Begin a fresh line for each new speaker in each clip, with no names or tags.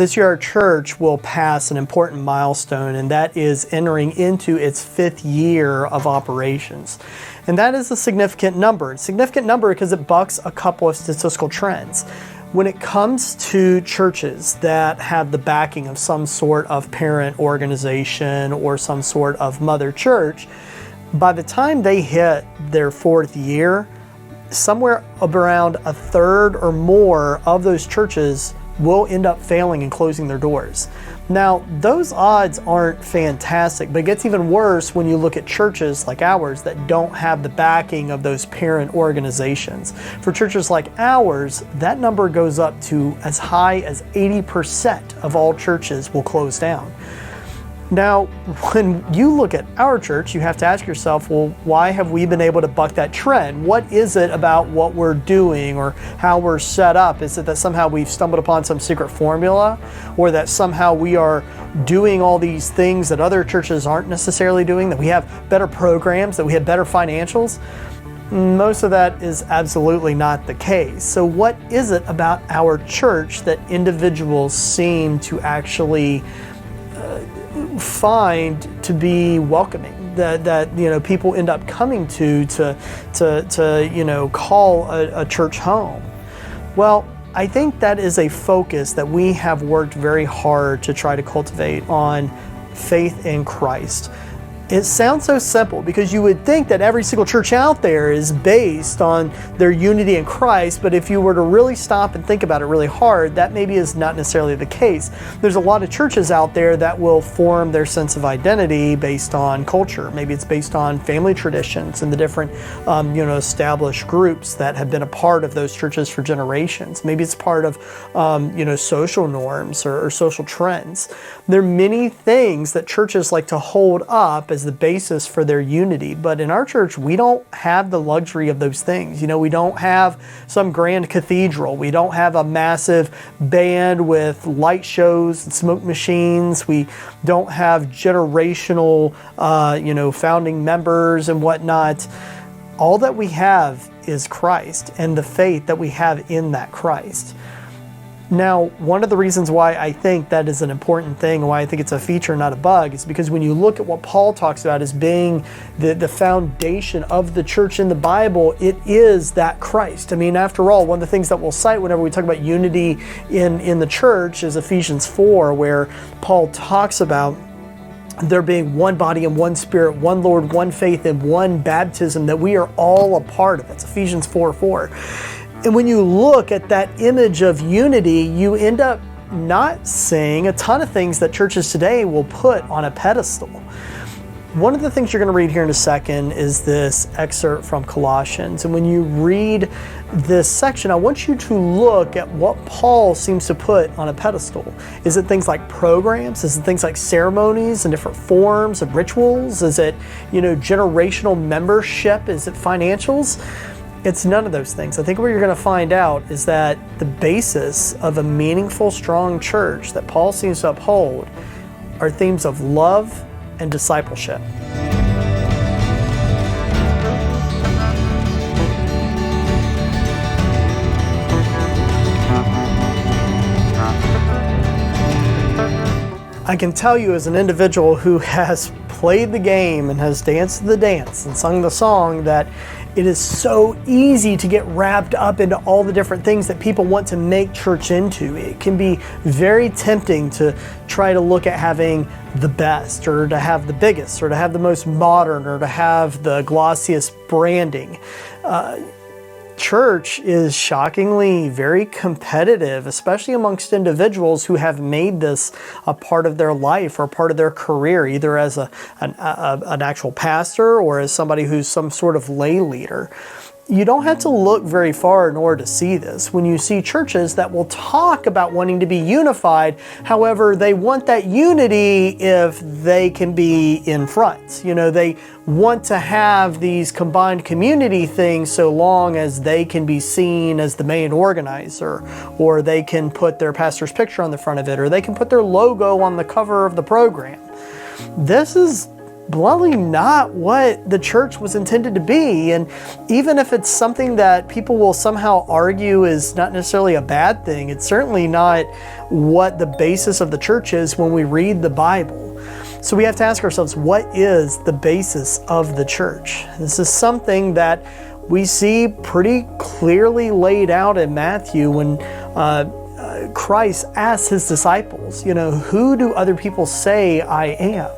This year our church will pass an important milestone, and that is entering into its 5th year of operations. And that is a significant number. It's a significant number because it bucks a couple of statistical trends. When it comes to churches that have the backing of some sort of parent organization or some sort of mother church, by the time they hit their 4th year, somewhere around a third or more of those churches will end up failing and closing their doors. Now, those odds aren't fantastic, but it gets even worse when you look at churches like ours that don't have the backing of those parent organizations. For churches like ours, that number goes up to as high as 80% of all churches will close down. Now, when you look at our church, you have to ask yourself, well, why have we been able to buck that trend? What is it about what we're doing or how we're set up? Is it that somehow we've stumbled upon some secret formula, or that somehow we are doing all these things that other churches aren't necessarily doing, that we have better programs, that we have better financials? Most of that is absolutely not the case. So what is it about our church that individuals seem to actually find to be welcoming, that people end up coming to call a church home? Well, I think that is a focus that we have worked very hard to try to cultivate on faith in Christ. It sounds so simple because you would think that every single church out there is based on their unity in Christ, but if you were to really stop and think about it really hard, that maybe is not necessarily the case. There's a lot of churches out there that will form their sense of identity based on culture. Maybe it's based on family traditions and the different established groups that have been a part of those churches for generations. Maybe it's part of social norms or social trends. There are many things that churches like to hold up as the basis for their unity. But in our church, we don't have the luxury of those things. We don't have some grand cathedral. We don't have a massive band with light shows and smoke machines. We don't have generational, founding members and whatnot. All that we have is Christ and the faith that we have in that Christ. Now, one of the reasons why I think that is an important thing, and why I think it's a feature, not a bug, is because when you look at what Paul talks about as being the foundation of the church in the Bible, it is that Christ. I mean, after all, one of the things that we'll cite whenever we talk about unity in the church is Ephesians 4, where Paul talks about there being one body and one spirit, one Lord, one faith, and one baptism that we are all a part of. That's Ephesians 4:4. And when you look at that image of unity, you end up not seeing a ton of things that churches today will put on a pedestal. One of the things you're going to read here in a second is this excerpt from Colossians. And when you read this section, I want you to look at what Paul seems to put on a pedestal. Is it things like programs? Is it things like ceremonies and different forms of rituals? Is it, generational membership? Is it financials? It's none of those things. I think what you're going to find out is that the basis of a meaningful, strong church that Paul seems to uphold are themes of love and discipleship. I can tell you, as an individual who has played the game and has danced the dance and sung the song, that it is so easy to get wrapped up into all the different things that people want to make church into. It can be very tempting to try to look at having the best, or to have the biggest, or to have the most modern, or to have the glossiest branding. Church is shockingly very competitive, especially amongst individuals who have made this a part of their life or part of their career, either as an actual pastor or as somebody who's some sort of lay leader. You don't have to look very far in order to see this. When you see churches that will talk about wanting to be unified, however, they want that unity if they can be in front. They want to have these combined community things so long as they can be seen as the main organizer, or they can put their pastor's picture on the front of it, or they can put their logo on the cover of the program. This is bluntly not what the church was intended to be. And even if it's something that people will somehow argue is not necessarily a bad thing, it's certainly not what the basis of the church is when we read the Bible. So we have to ask ourselves, what is the basis of the church? This is something that we see pretty clearly laid out in Matthew when Christ asks his disciples, who do other people say I am?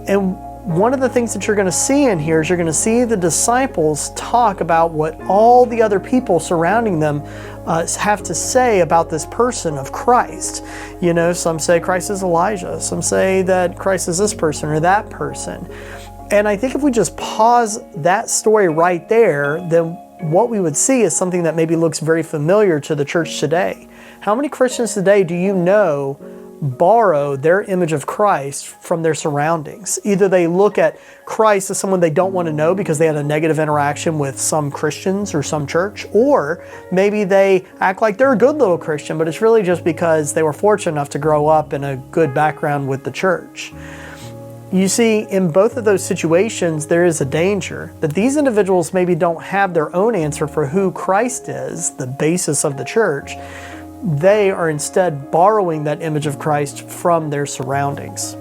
And one of the things that you're going to see in here is you're going to see the disciples talk about what all the other people surrounding them have to say about this person of Christ. Some say Christ is Elijah. Some say that Christ is this person or that person. And I think if we just pause that story right there, then what we would see is something that maybe looks very familiar to the church today. How many Christians today do you know borrow their image of Christ from their surroundings? Either they look at Christ as someone they don't want to know because they had a negative interaction with some Christians or some church, or maybe they act like they're a good little Christian, but it's really just because they were fortunate enough to grow up in a good background with the church. You see, in both of those situations, there is a danger that these individuals maybe don't have their own answer for who Christ is, the basis of the church. They are instead borrowing that image of Christ from their surroundings.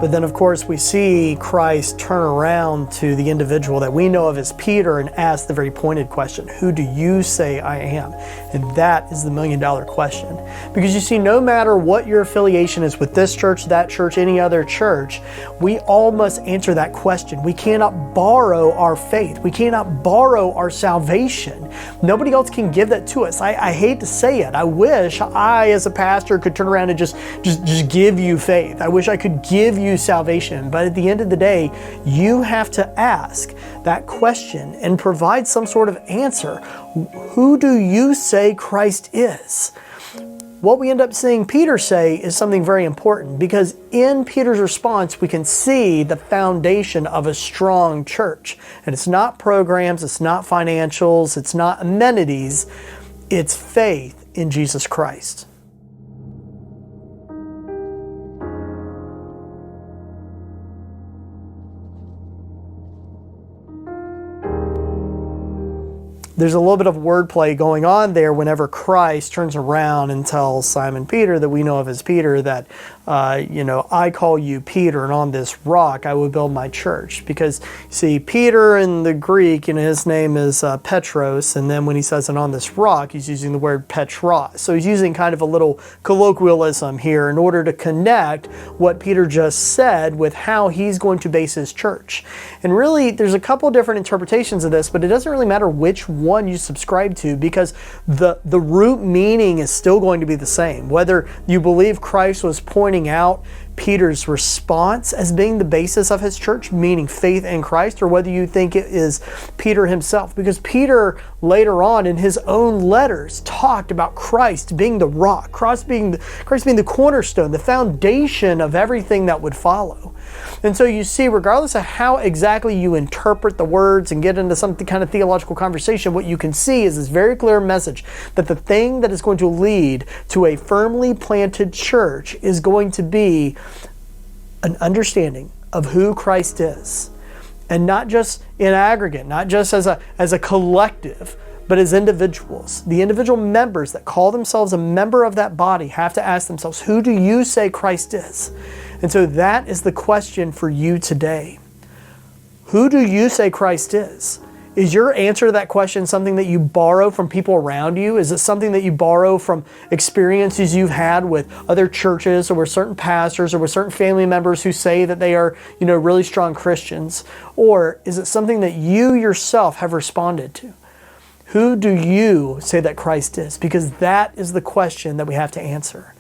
But then, of course, we see Christ turn around to the individual that we know of as Peter and ask the very pointed question, who do you say I am? And that is the million-dollar question. Because you see, no matter what your affiliation is with this church, that church, any other church, we all must answer that question. We cannot borrow our faith. We cannot borrow our salvation. Nobody else can give that to us. I hate to say it. I wish I, as a pastor, could turn around and just give you faith. I wish I could give you salvation. But at the end of the day, you have to ask that question and provide some sort of answer. Who do you say Christ is? What we end up seeing Peter say is something very important, because in Peter's response, we can see the foundation of a strong church. And it's not programs, it's not financials, it's not amenities, it's faith in Jesus Christ. There's a little bit of wordplay going on there whenever Christ turns around and tells Simon Peter, that we know of as Peter, that, I call you Peter, and on this rock I will build my church. Because, see, Peter in the Greek, his name is Petros, and then when he says it on this rock, he's using the word Petros. So he's using kind of a little colloquialism here in order to connect what Peter just said with how he's going to base his church. And really, there's a couple different interpretations of this, but it doesn't really matter which one you subscribe to, because the root meaning is still going to be the same. Whether you believe Christ was pointing out Peter's response as being the basis of his church, meaning faith in Christ, or whether you think it is Peter himself. Because Peter later on in his own letters talked about Christ being the rock, Christ being the cornerstone, the foundation of everything that would follow. And so you see, regardless of how exactly you interpret the words and get into some kind of theological conversation, what you can see is this very clear message that the thing that is going to lead to a firmly planted church is going to be an understanding of who Christ is. And not just in aggregate, not just as a collective, but as individuals. The individual members that call themselves a member of that body have to ask themselves, who do you say Christ is? And so that is the question for you today. Who do you say Christ is? Is your answer to that question something that you borrow from people around you? Is it something that you borrow from experiences you've had with other churches, or with certain pastors, or with certain family members who say that they are, really strong Christians? Or is it something that you yourself have responded to? Who do you say that Christ is? Because that is the question that we have to answer.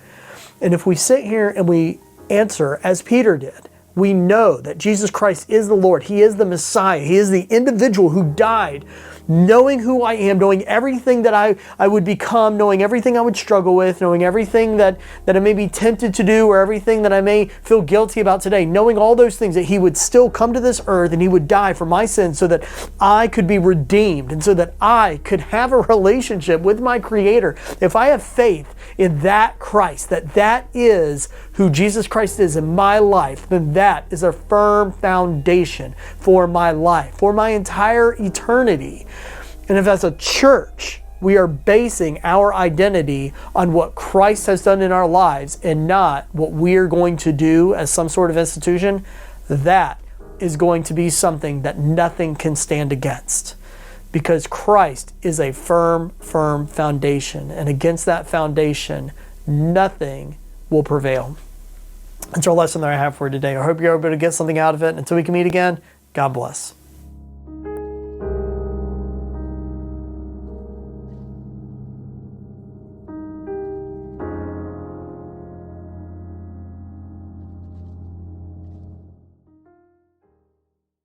And if we sit here and we answer as Peter did, we know that Jesus Christ is the Lord. He is the Messiah. He is the individual who died knowing who I am, knowing everything that I would become, knowing everything I would struggle with, knowing everything that I may be tempted to do or everything that I may feel guilty about today, knowing all those things, that he would still come to this earth and he would die for my sins so that I could be redeemed and so that I could have a relationship with my Creator. If I have faith in that Christ, that is who Jesus Christ is in my life, then that is a firm foundation for my life, for my entire eternity. And if as a church, we are basing our identity on what Christ has done in our lives and not what we are going to do as some sort of institution, that is going to be something that nothing can stand against. Because Christ is a firm, firm foundation. And against that foundation, nothing will prevail. That's our lesson that I have for today. I hope you're able to get something out of it. Until we can meet again, God bless.